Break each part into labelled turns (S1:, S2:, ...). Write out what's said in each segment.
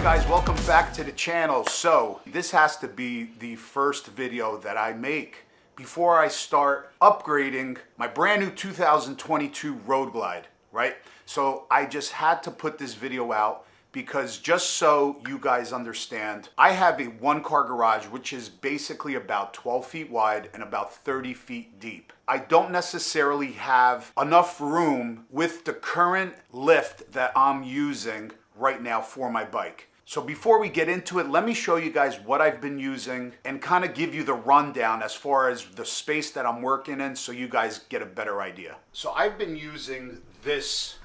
S1: Guys, welcome back to the channel. So this has to be the first video that I make before I start upgrading my brand new 2022 Road Glide, right? So I just had to put this video out because just so you guys understand, I have a one-car garage which is basically about 12 feet wide and about 30 feet deep. I don't necessarily have enough room with the current lift that I'm using right now for my bike. So before we get into it, let me show you guys what I've been using and kind of give you the rundown as far as the space that I'm working in so you guys get a better idea. So I've been using this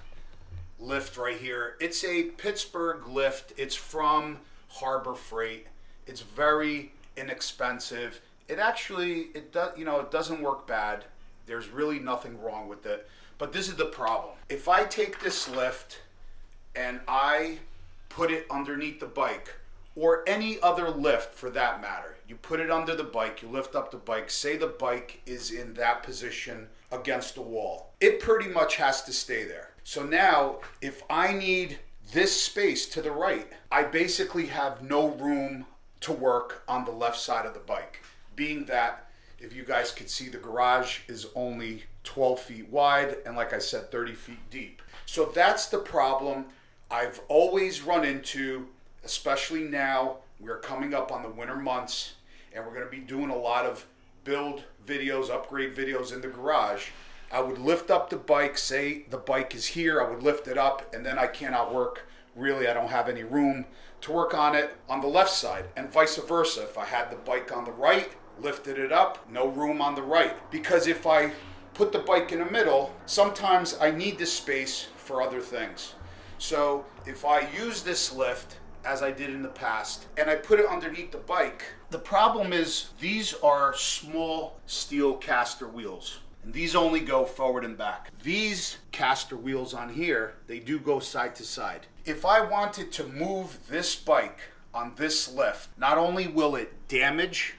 S1: lift right here. It's a Pittsburgh Lift. It's from Harbor Freight. It's very inexpensive. It doesn't work bad. There's really nothing wrong with it. But this is the problem. If I take this lift and I put it underneath the bike, or any other lift for that matter, you put it under the bike, you lift up the bike, say the bike is in that position against the wall, it pretty much has to stay there. So now if I need this space to the right, I basically have no room to work on the left side of the bike, being that, if you guys could see, the garage is only 12 feet wide and, like I said, 30 feet deep. So that's the problem I've always run into, especially now. We're coming up on the winter months and we're going to be doing a lot of build videos, upgrade videos in the garage. I would lift up the bike, say the bike is here, I would lift it up, and then I cannot work. Really, I don't have any room to work on it on the left side, and vice versa. If I had the bike on the right, lifted it up, no room on the right. Because if I put the bike in the middle, sometimes I need this space for other things. So if I use this lift, as I did in the past, and I put it underneath the bike, the problem is these are small steel caster wheels. And these only go forward and back. These caster wheels on here, they do go side to side. If I wanted to move this bike on this lift, not only will it damage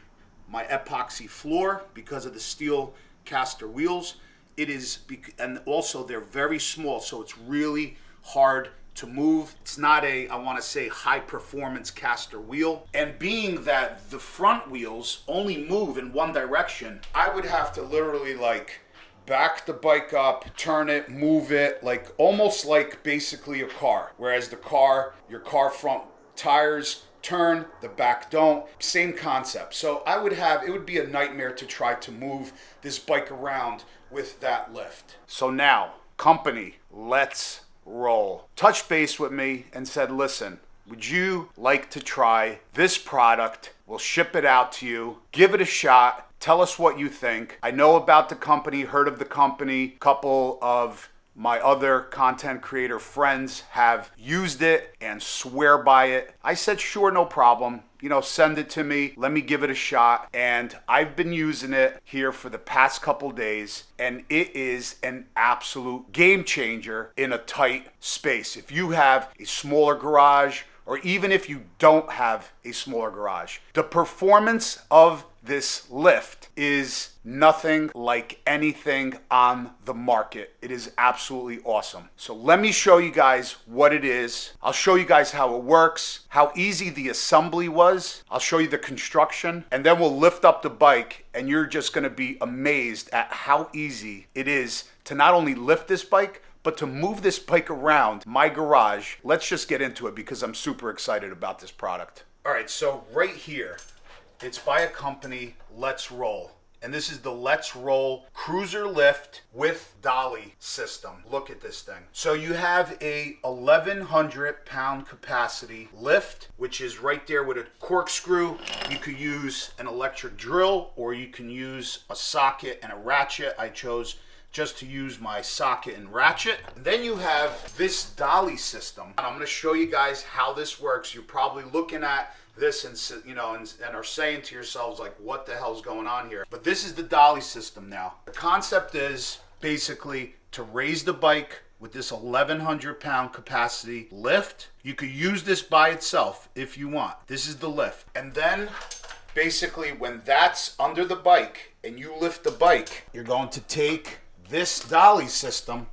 S1: my epoxy floor because of the steel caster wheels, and also they're very small, so it's really hard to move. It's not a, I want to say, high performance caster wheel. And being that the front wheels only move in one direction, I would have to literally like back the bike up, turn it, move it, like almost like basically a car. Whereas the car, your car front tires turn, the back don't. Same concept. So it would be a nightmare to try to move this bike around with that lift. So now, company, let's roll. Touched base with me and said, listen, would you like to try this product? We'll ship it out to you. Give it a shot. Tell us what you think. I know about the company, heard of the company. A couple of my other content creator friends have used it and swear by it. I said, sure, no problem. Send it to me. Let me give it a shot. And I've been using it here for the past couple days, and it is an absolute game changer in a tight space. If you have a smaller garage, or even if you don't have a smaller garage, the performance of this lift is nothing like anything on the market. It is absolutely awesome. So let me show you guys what it is. I'll show you guys how it works, how easy the assembly was. I'll show you the construction, and then we'll lift up the bike, and you're just gonna be amazed at how easy it is to not only lift this bike, but to move this bike around my garage. Let's just get into it because I'm super excited about this product. All right, so right here, it's by a company, Let's Roll. And this is the Let's Roll Cruiser Lift with Dolly System. Look at this thing. So you have a 1,100 pound capacity lift, which is right there with a corkscrew. You could use an electric drill, or you can use a socket and a ratchet. I chose just to use my socket and ratchet. And then you have this Dolly System. And I'm gonna show you guys how this works. You're probably looking at this and are saying to yourselves, like, what the hell's going on here? But this is the Dolly System now. The concept is basically to raise the bike with this 1,100 pound capacity lift. You could use this by itself if you want. This is the lift. And then basically when that's under the bike and you lift the bike, you're going to take this Dolly System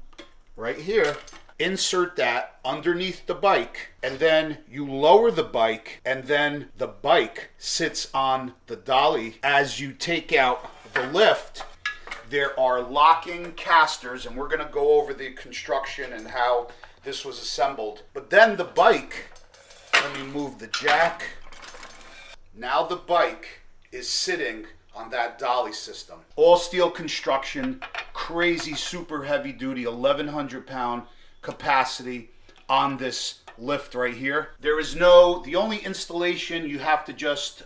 S1: right here insert that underneath the bike, and then you lower the bike, and then the bike sits on the dolly. As you take out the lift, there are locking casters, and we're going to go over the construction and how this was assembled. But then the bike, let me move the jack. Now the bike is sitting on that dolly system. All steel construction, crazy super heavy duty, 1,100 pound capacity on this lift right here. There is the only installation, you have to just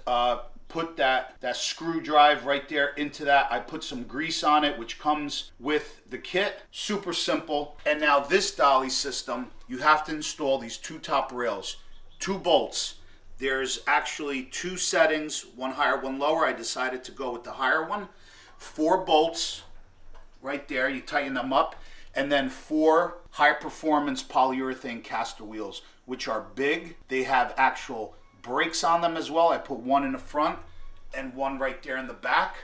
S1: put that screw drive right there into that. I put some grease on it, which comes with the kit. Super simple. And now this dolly system, you have to install these two top rails, 2 bolts. There's actually 2 settings, one higher, one lower. I decided to go with the higher one. 4 bolts right there, you tighten them up. And then 4 high performance polyurethane caster wheels, which are big. They have actual brakes on them as well. I put one in the front and one right there in the back.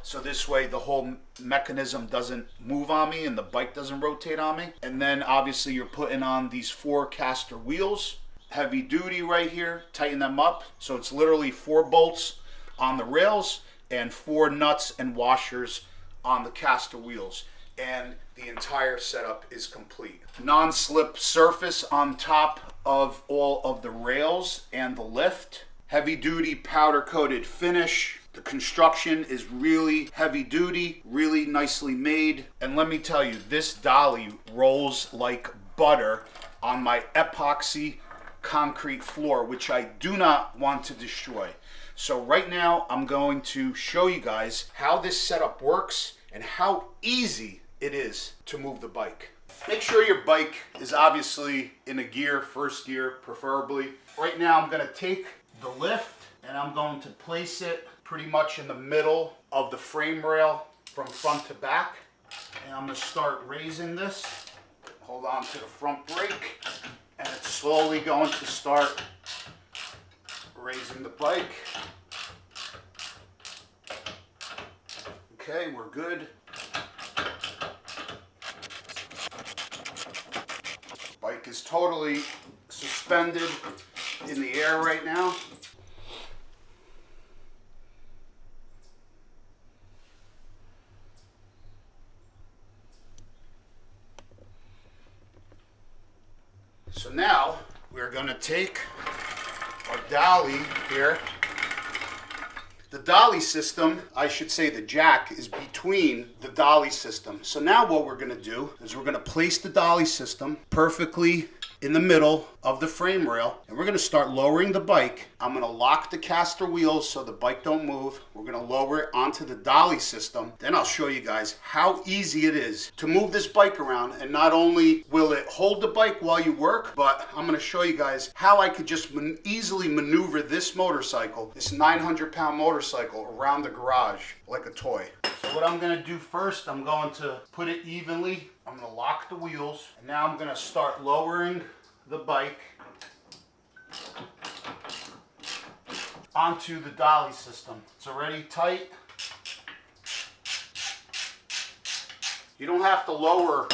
S1: So this way the whole mechanism doesn't move on me and the bike doesn't rotate on me. And then obviously you're putting on these 4 caster wheels. Heavy duty right here, tighten them up. So it's literally 4 bolts on the rails and 4 nuts and washers on the caster wheels. And the entire setup is complete. Non-slip surface on top of all of the rails and the lift. Heavy duty powder coated finish. The construction is really heavy duty, really nicely made. And let me tell you, this dolly rolls like butter on my epoxy concrete floor, which I do not want to destroy. So right now I'm going to show you guys how this setup works and how easy it is to move the bike. Make sure your bike is obviously in a gear, first gear preferably. Right now I'm going to take the lift and I'm going to place it pretty much in the middle of the frame rail from front to back. And I'm going to start raising this. Hold on to the front brake. And it's slowly going to start raising the bike. Okay, we're good. Bike is totally suspended in the air right now. So now we're going to take our dolly here. The dolly system, I should say the jack, is between the dolly system. So now what we're going to do is we're going to place the dolly system perfectly in the middle of the frame rail, and we're going to start lowering the bike. I'm going to lock the caster wheels so the bike don't move. We're going to lower it onto the dolly system. Then I'll show you guys how easy it is to move this bike around, and not only will it hold the bike while you work, but I'm going to show you guys how I could just easily maneuver this motorcycle, this 900-pound motorcycle, around the garage like a toy. So what I'm going to do first, I'm going to put it evenly. I'm going to lock the wheels, and now I'm going to start lowering the bike onto the dolly system. It's already tight. You don't have to lower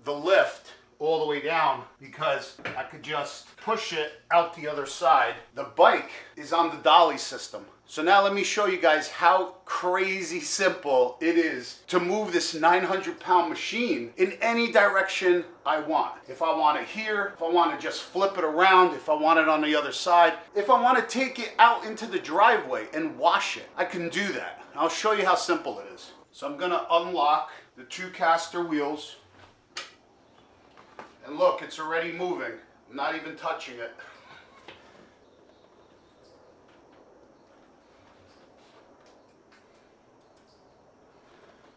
S1: the lift all the way down because I could just push it out the other side. The bike is on the dolly system. So now let me show you guys how crazy simple it is to move this 900-pound machine in any direction I want. If I want it here, if I want to just flip it around, if I want it on the other side, if I want to take it out into the driveway and wash it, I can do that. I'll show you how simple it is. So I'm going to unlock the 2 caster wheels. And look, it's already moving. I'm not even touching it.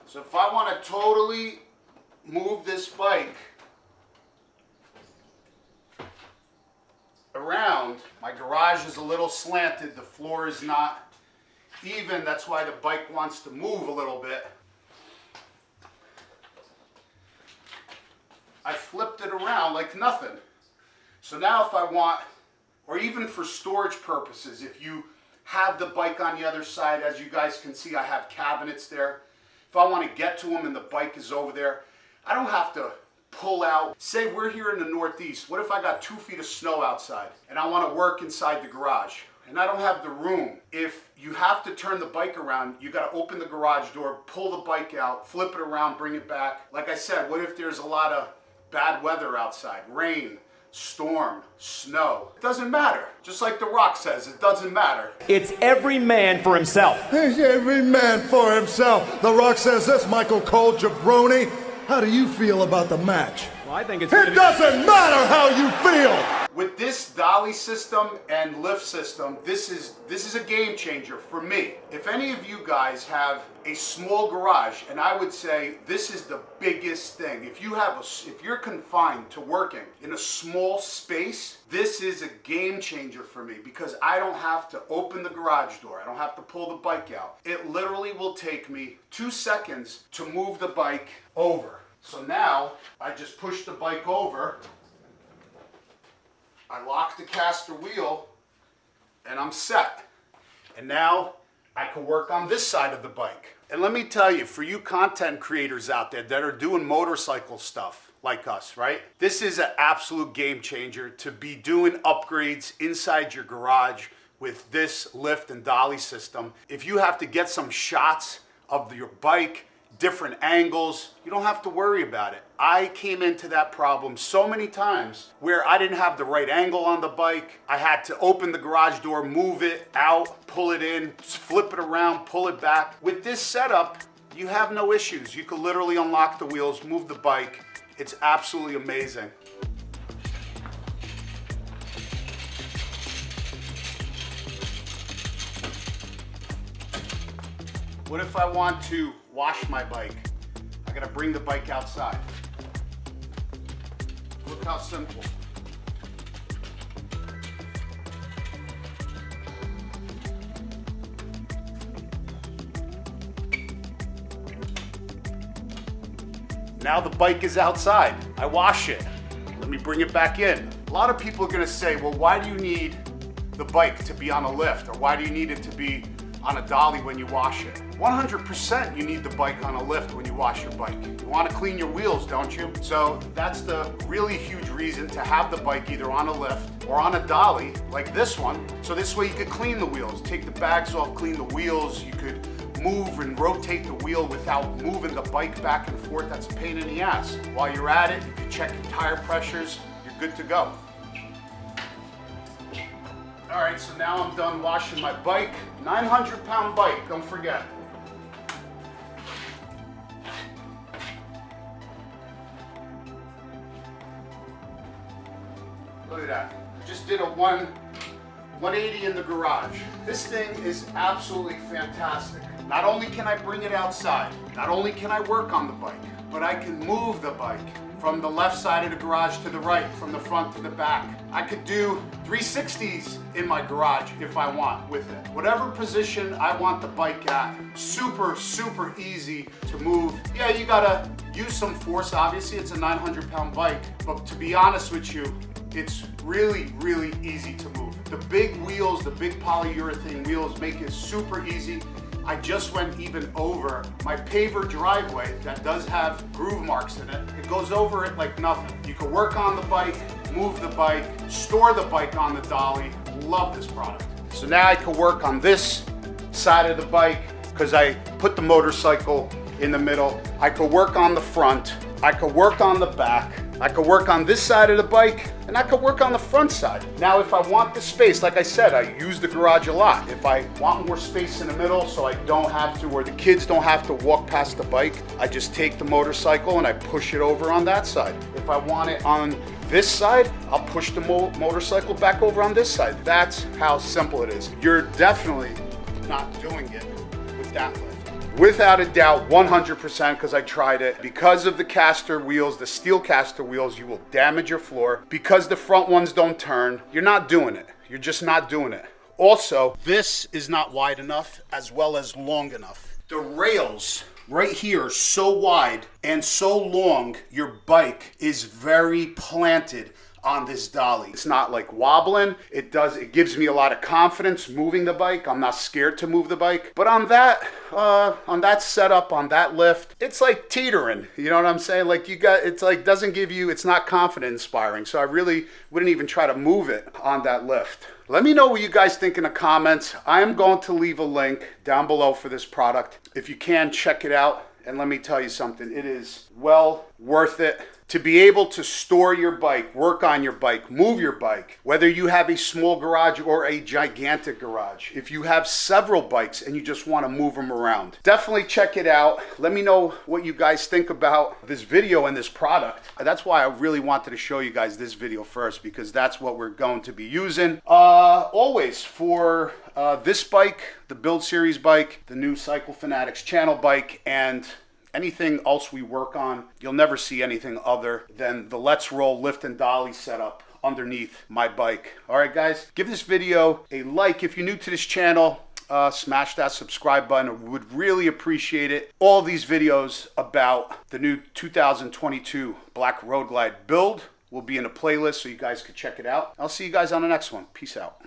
S1: So if I want to totally move this bike around, my garage is a little slanted, the floor is not even, that's why the bike wants to move a little bit. I flipped it around like nothing. So now if I want, or even for storage purposes, if you have the bike on the other side, as you guys can see, I have cabinets there. If I want to get to them and the bike is over there, I don't have to pull out. Say we're here in the Northeast. What if I got 2 feet of snow outside and I want to work inside the garage and I don't have the room? If you have to turn the bike around, you got to open the garage door, pull the bike out, flip it around, bring it back. Like I said, what if there's a lot of bad weather outside, rain, storm, snow? It doesn't matter. Just like The Rock says, it doesn't matter.
S2: It's every man for himself.
S3: It's every man for himself. The Rock says this, Michael Cole, jabroni. How do you feel about the match?
S2: Well, I think
S3: It doesn't matter how you feel.
S1: With this Dolly system and lift system, this is a game changer for me. If any of you guys have a small garage, and I would say this is the biggest thing. If you're confined to working in a small space, this is a game changer for me because I don't have to open the garage door. I don't have to pull the bike out. It literally will take me 2 seconds to move the bike over. So now I just push the bike over, I lock the caster wheel, and I'm set. And now I can work on this side of the bike. And let me tell you, for you content creators out there that are doing motorcycle stuff like us, right? This is an absolute game changer to be doing upgrades inside your garage with this lift and dolly system. If you have to get some shots of your bike, different angles, you don't have to worry about it. I came into that problem so many times where I didn't have the right angle on the bike. I had to open the garage door, move it out, pull it in, flip it around, pull it back. With this setup, you have no issues. You can literally unlock the wheels, move the bike. It's absolutely amazing. What if I want to wash my bike? I gotta bring the bike outside. Look how simple. Now the bike is outside. I wash it. Let me bring it back in. A lot of people are gonna say, well, why do you need the bike to be on a lift? Or why do you need it to be on a dolly when you wash it? 100% you need the bike on a lift when you wash your bike. You want to clean your wheels, don't you? So that's the really huge reason to have the bike either on a lift or on a dolly like this one. So this way you could clean the wheels, take the bags off, clean the wheels. You could move and rotate the wheel without moving the bike back and forth. That's a pain in the ass. While you're at it, you can check your tire pressures. You're good to go. All right, so now I'm done washing my bike. 900-pound bike, don't forget. Look at that. Just did a 180 in the garage. This thing is absolutely fantastic. Not only can I bring it outside, not only can I work on the bike, but I can move the bike from the left side of the garage to the right, from the front to the back. I could do 360s in my garage if I want with it. Whatever position I want the bike at, super, super easy to move. Yeah, you gotta use some force, obviously it's a 900-pound bike, but to be honest with you, it's really, really easy to move. The big wheels, the big polyurethane wheels make it super easy. I just went even over my paver driveway that does have groove marks in it. It goes over it like nothing. You can work on the bike, move the bike, store the bike on the dolly. Love this product. So now I can work on this side of the bike because I put the motorcycle in the middle. I could work on the front. I could work on the back. I could work on this side of the bike, and I could work on the front side. Now, if I want the space, like I said, I use the garage a lot. If I want more space in the middle so I don't have to, or the kids don't have to walk past the bike, I just take the motorcycle and I push it over on that side. If I want it on this side, I'll push the motorcycle back over on this side. That's how simple it is. You're definitely not doing it with that lift. Without a doubt, 100%, because I tried it. Because of the caster wheels, the steel caster wheels, you will damage your floor. Because the front ones don't turn, you're not doing it. You're just not doing it. Also, this is not wide enough as well as long enough. The rails right here are so wide and so long, your bike is very planted on this dolly. It's not like wobbling. It gives me a lot of confidence moving the bike. I'm not scared to move the bike. But on that setup, on that lift, it's like teetering. You know what I'm saying? Like it's like doesn't give you, it's not confident inspiring. So I really wouldn't even try to move it on that lift. Let me know what you guys think in the comments. I am going to leave a link down below for this product. If you can, check it out. And let me tell you something, it is well worth it to be able to store your bike, work on your bike, move your bike, whether you have a small garage or a gigantic garage. If you have several bikes and you just want to move them around, definitely check it out. Let me know what you guys think about this video and this product. That's why I really wanted to show you guys this video first, because that's what we're going to be using. Always for this bike, the Build Series bike, the new Cycle Fanatix channel bike, and anything else we work on, you'll never see anything other than the Let's Roll lift and dolly setup underneath my bike. All right, guys, give this video a like. If you're new to this channel, smash that subscribe button. I would really appreciate it. All these videos about the new 2022 Black Road Glide build will be in a playlist so you guys can check it out. I'll see you guys on the next one. Peace out.